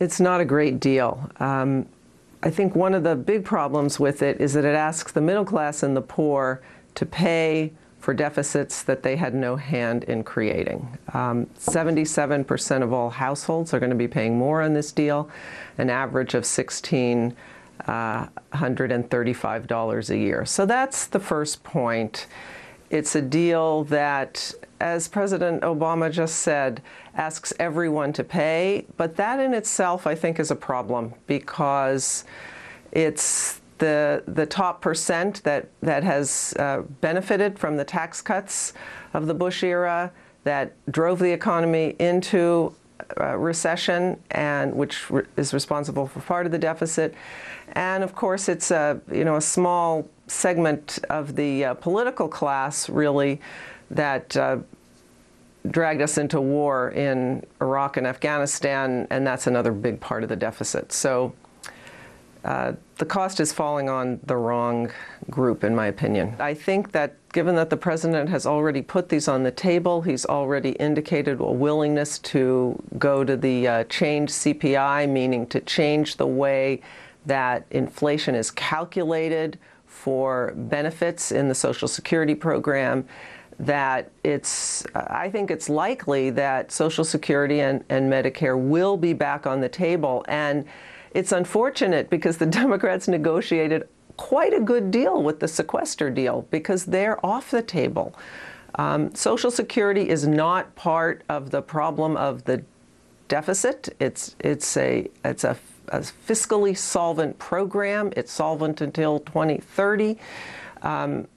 It's not a great deal. I think one of the big problems with it is that it asks the middle class and the poor to pay for deficits that they had no hand in creating. 77% of all households are going to be paying more on this deal, an average of $1,635 a year. So that's the first point. It's a deal that, as President Obama just said, asks everyone to pay, but that in itself, I think, is a problem because it's the top percent that has benefited from the tax cuts of the Bush era that drove the economy into recession, and which is responsible for part of the deficit. And of course, it's a small segment of the political class, really, that dragged us into war in Iraq and Afghanistan, and that's another big part of the deficit. So the cost is falling on the wrong group, in my opinion. I think that given that the president has already put these on the table, he's already indicated a willingness to go to the change CPI, meaning to change the way that inflation is calculated for benefits in the Social Security program, that I think it's likely that Social Security and Medicare will be back on the table. And it's unfortunate because the Democrats negotiated quite a good deal with the sequester deal because they're off the table. Social Security is not part of the problem of the deficit. It's a fiscally solvent program. It's solvent until 2030.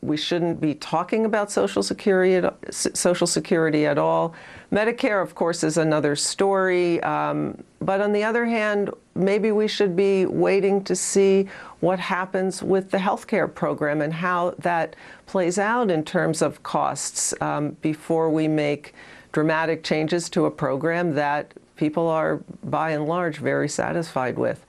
We shouldn't be talking about Social Security at all. Medicare, of course, is another story. But on the other hand, maybe we should be waiting to see what happens with the healthcare program and how that plays out in terms of costs before we make dramatic changes to a program that people are, by and large, very satisfied with.